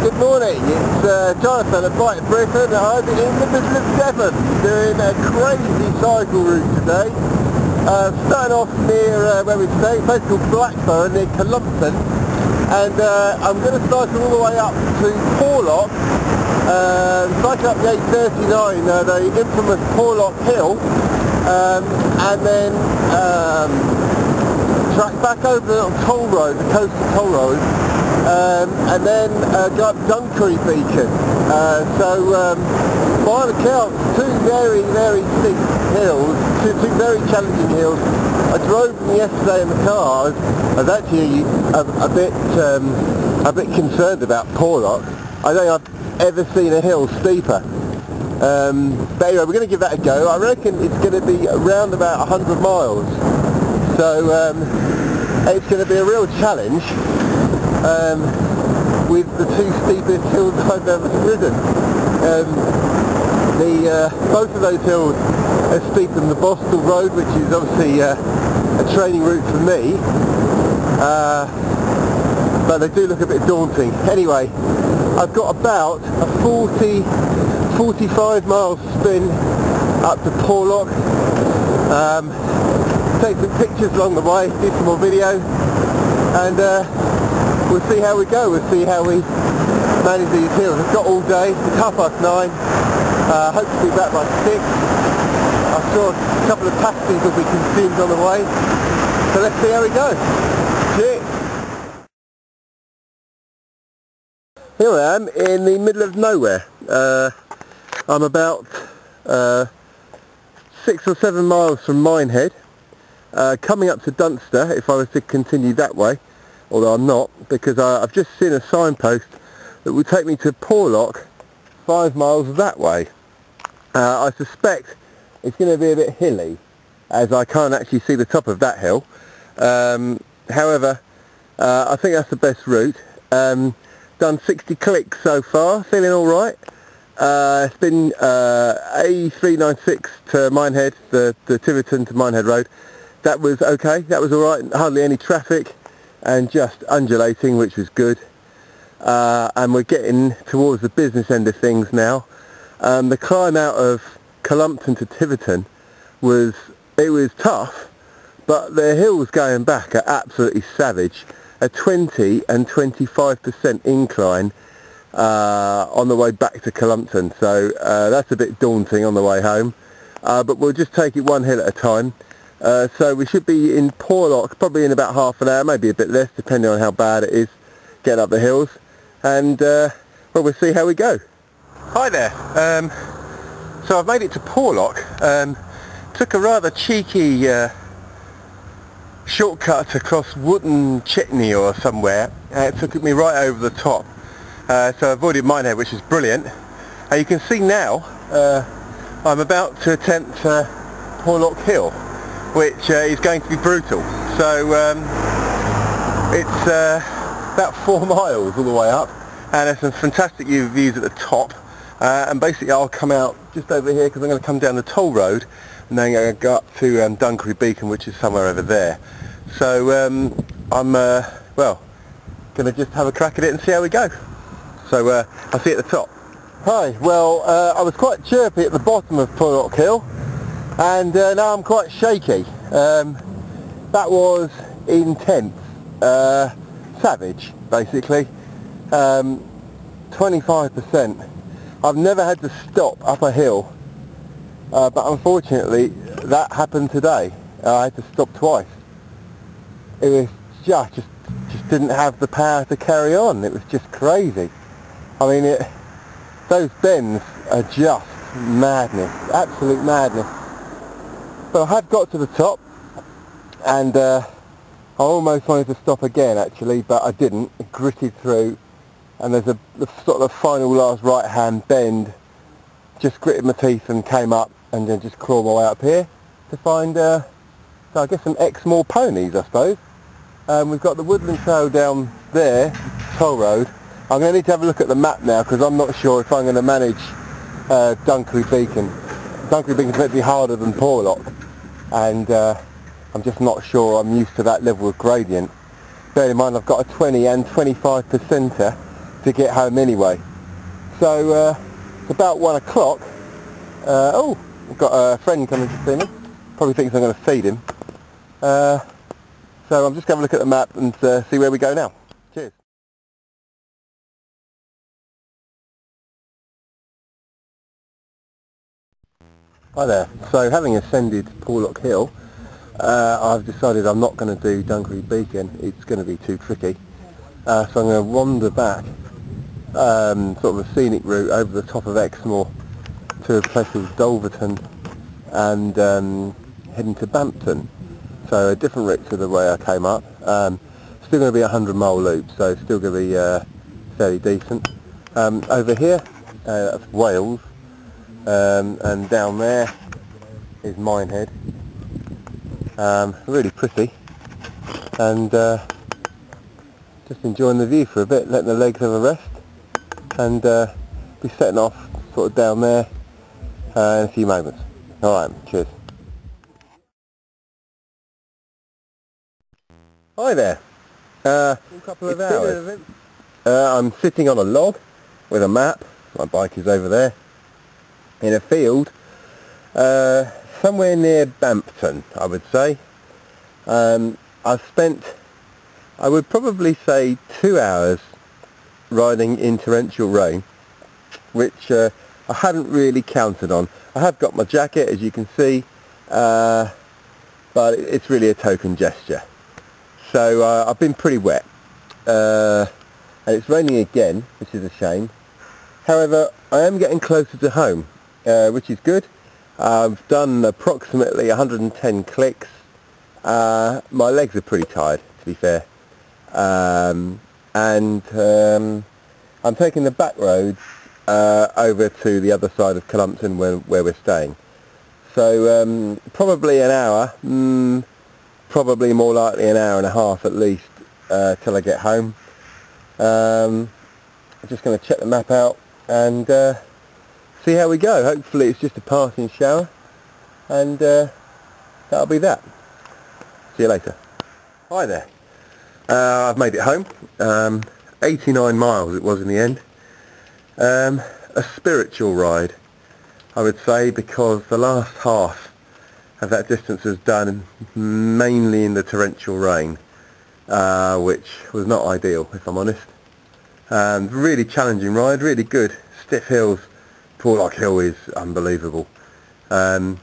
Good morning, it's Jonathan at Bright Britain. I'm in the middle of Devon doing a crazy cycle route today. Starting off near where we stay, a place called Blackburn near Columpton, and I'm going to cycle all the way up to Porlock, cycle up the 839, the infamous Porlock Hill, and then track back over the little toll road, the coastal toll road, and then go up Dunkery Beacon. By the count, two very, very steep hills, two very challenging hills. I drove them yesterday in the car. I was actually a bit concerned about Porlock. I don't think I've ever seen a hill steeper. But anyway, we're going to give that a go. I reckon it's going to be around about 100 miles. So it's going to be a real challenge with the two steepest hills I've ever ridden. Both of those hills are steeper than the Boston Road, which is obviously a training route for me, but they do look a bit daunting. Anyway, I've got about a 45 mile spin up to Porlock. Take some pictures along the way, do some more video, and we'll see how we go. We'll see how we manage these hills. I've got all day. It's 9:30. Hope to be back by 6. I'm sure a couple of pasties will be consumed on the way, so let's see how we go. Cheers. Here I am in the middle of nowhere. I'm about 6 or 7 miles from Minehead, coming up to Dunster if I was to continue that way, although I'm not, because I've just seen a signpost that will take me to Porlock 5 miles that way. I suspect it's going to be a bit hilly, as I can't actually see the top of that hill. However, I think that's the best route. Done 60 clicks so far, feeling alright. It's been A396 to Minehead, the Tiverton to Minehead road. That was okay, that was alright, hardly any traffic and just undulating, which was good. And we're getting towards the business end of things now. The climb out of Columpton to Tiverton was tough, but the hills going back are absolutely savage. A 20 and 25% incline on the way back to Columpton, so that's a bit daunting on the way home, but we'll just take it one hill at a time. So we should be in Porlock probably in about half an hour, maybe a bit less depending on how bad it is getting up the hills, and well, we'll see how we go. Hi there. So I've made it to Porlock. Took a rather cheeky shortcut across Wootton Chitney or somewhere. It took me right over the top. So I avoided Minehead, which is brilliant. You can see now I'm about to attempt Porlock Hill, which is going to be brutal. So it's about 4 miles all the way up, and there's some fantastic views at the top. And basically I'll come out just over here because I'm going to come down the toll road and then I'm going to go up to Dunkery Beacon, which is somewhere over there. So I'm well, going to just have a crack at it and see how we go. So I'll see you at the top. Hi, well I was quite chirpy at the bottom of Porlock Hill, and now I'm quite shaky. That was intense, savage basically. 25%. I've never had to stop up a hill, but unfortunately that happened today. I had to stop twice. It was just didn't have the power to carry on. It was just crazy. I mean, those bends are just madness, absolute madness. But I have got to the top, and I almost wanted to stop again actually, but I didn't. I gritted through, and there's the sort of final last right hand bend. Just gritted my teeth and came up, and then just crawled my way up here to find, so I guess some Exmoor ponies, I suppose. We've got the woodland trail down there, toll road. I'm going to need to have a look at the map now because I'm not sure if I'm going to manage Dunkery Beacon. Dunkery Beacon's meant to be harder than Porlock, and I'm just not sure I'm used to that level of gradient. Bear in mind I've got a 20 and 25%er to get home anyway. So it's about 1 o'clock. Oh, I've got a friend coming to see me. Probably thinks I'm going to feed him. So I'm just going to look at the map and see where we go now. Cheers. Hi there. So having ascended Porlock Hill, I've decided I'm not going to do Dunkery Beacon. It's going to be too tricky. So I'm going to wander back sort of a scenic route over the top of Exmoor to a place called Dulverton and heading to Bampton. So a different route to the way I came up. Still going to be a 100-mile loop, so still going to be fairly decent. Over here, that's Wales, and down there is Minehead. Really pretty, and just enjoying the view for a bit, letting the legs have a rest, and be setting off sort of down there in a few moments. Alright, cheers. Hi there. A couple of hours. I'm sitting on a log with a map. My bike is over there in a field somewhere near Bampton, I would say. I've spent, I would probably say, 2 hours riding in torrential rain, which I hadn't really counted on. I have got my jacket, as you can see, but it's really a token gesture. So I've been pretty wet, and it's raining again, which is a shame. However, I am getting closer to home, which is good. I've done approximately 110 clicks. My legs are pretty tired, to be fair, and I'm taking the back roads over to the other side of Clumpton where we're staying. So probably an hour, probably more likely an hour and a half at least till I get home. I'm just going to check the map out and see how we go. Hopefully it's just a passing shower, and that'll be that. See you later. Hi there. I've made it home. 89 miles it was in the end. A spiritual ride, I would say, because the last half of that distance was done mainly in the torrential rain, which was not ideal, if I'm honest. Really challenging ride, really good. Stiff hills. Porlock Hill is unbelievable. And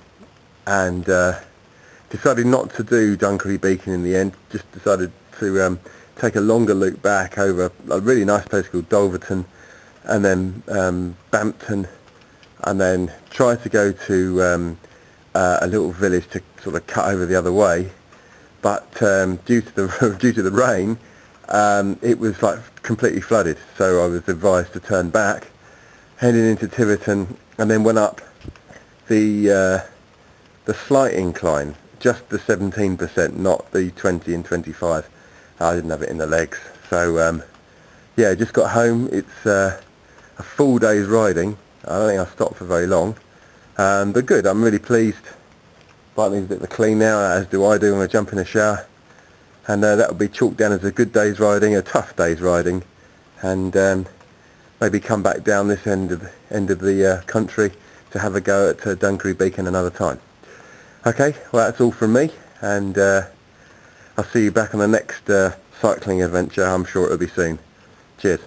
decided not to do Dunkery Beacon in the end, just decided to take a longer loop back over a really nice place called Dulverton, and then Bampton, and then try to go to a little village to sort of cut over the other way, but due to the rain, it was like completely flooded, so I was advised to turn back, heading into Tiverton, and then went up the slight incline, just the 17%, not the 20 and 25. I didn't have it in the legs, so yeah, just got home. It's a full day's riding. I don't think I stopped for very long, but good. I'm really pleased. Bike needs a bit of a clean now, as do I do when I jump in a shower, and that will be chalked down as a good day's riding, a tough day's riding, and maybe come back down this end of the country to have a go at Dunkery Beacon another time. Okay, well that's all from me, and I'll see you back on the next cycling adventure. I'm sure it'll be soon. Cheers.